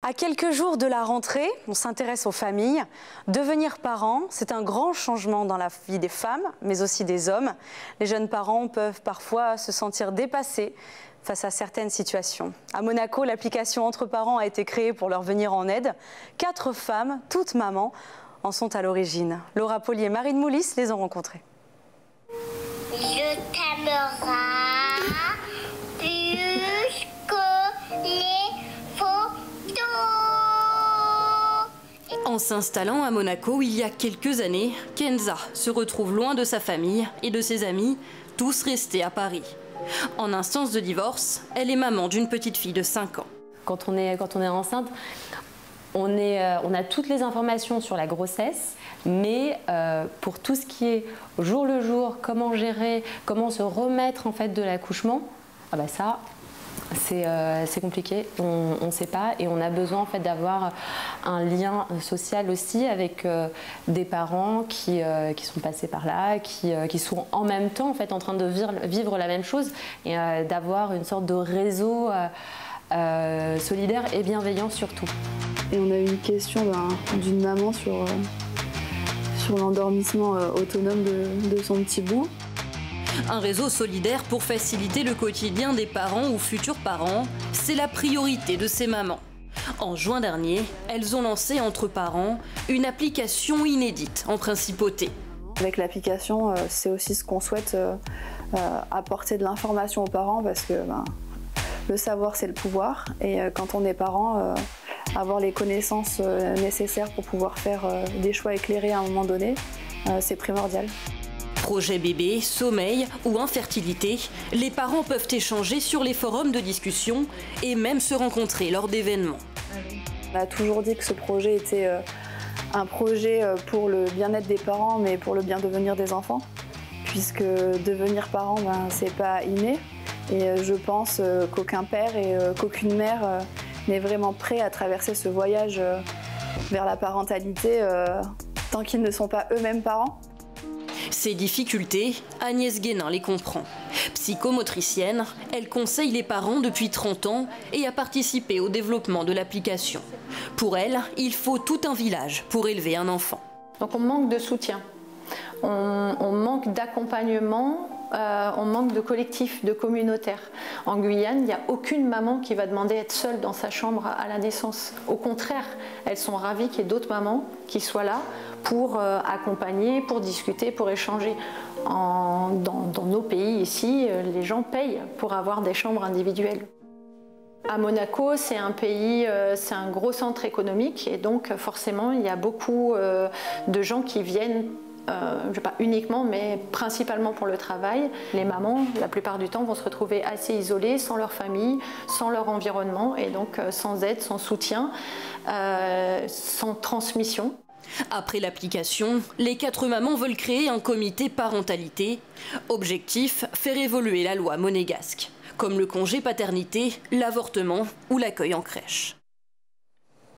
À quelques jours de la rentrée, on s'intéresse aux familles. Devenir parent, c'est un grand changement dans la vie des femmes, mais aussi des hommes. Les jeunes parents peuvent parfois se sentir dépassés face à certaines situations. À Monaco, l'application Entre Parents a été créée pour leur venir en aide. 4 femmes, toutes mamans, en sont à l'origine. Laura Pauly et Marine Moulis les ont rencontrées. Je t'aimerai plus que les photos. En s'installant à Monaco il y a quelques années, Kenza se retrouve loin de sa famille et de ses amis, tous restés à Paris. En instance de divorce, elle est maman d'une petite fille de 5 ans. Quand on est enceinte, on a toutes les informations sur la grossesse, mais pour tout ce qui est au jour le jour, comment gérer, comment se remettre en fait de l'accouchement, ça c'est compliqué, on ne sait pas, et on a besoin en fait d'avoir un lien social aussi avec des parents qui sont passés par là, qui sont en même temps en fait en train de vivre la même chose, et d'avoir une sorte de réseau solidaire et bienveillant surtout. Et on a eu une question d'une maman sur l'endormissement autonome de son petit bout. Un réseau solidaire pour faciliter le quotidien des parents ou futurs parents, c'est la priorité de ces mamans. En juin dernier, elles ont lancé Entre Parents, une application inédite en principauté. Avec l'application, c'est aussi ce qu'on souhaite, apporter de l'information aux parents, parce que le savoir c'est le pouvoir, et quand on est parent, avoir les connaissances nécessaires pour pouvoir faire des choix éclairés à un moment donné, c'est primordial. Projet bébé, sommeil ou infertilité, les parents peuvent échanger sur les forums de discussion et même se rencontrer lors d'événements. On a toujours dit que ce projet était un projet pour le bien-être des parents, mais pour le bien devenir des enfants, puisque devenir parent, c'est pas inné, et je pense qu'aucun père et qu'aucune mère n'est vraiment prêt à traverser ce voyage vers la parentalité tant qu'ils ne sont pas eux-mêmes parents. Ces difficultés, Agnès Guénin les comprend. Psychomotricienne, elle conseille les parents depuis 30 ans et a participé au développement de l'application. Pour elle, il faut tout un village pour élever un enfant. Donc on manque de soutien, on manque d'accompagnement, on manque de collectif, de communautaire. En Guyane, il n'y a aucune maman qui va demander à être seule dans sa chambre à la naissance. Au contraire, elles sont ravies qu'il y ait d'autres mamans qui soient là pour accompagner, pour discuter, pour échanger. Dans nos pays ici, les gens payent pour avoir des chambres individuelles. À Monaco, c'est un pays, c'est un gros centre économique, et donc forcément il y a beaucoup de gens qui viennent, pas uniquement, mais principalement pour le travail. Les mamans, la plupart du temps, vont se retrouver assez isolées, sans leur famille, sans leur environnement, et donc sans aide, sans soutien, sans transmission. Après l'application, les 4 mamans veulent créer un comité parentalité. Objectif, faire évoluer la loi monégasque, comme le congé paternité, l'avortement ou l'accueil en crèche.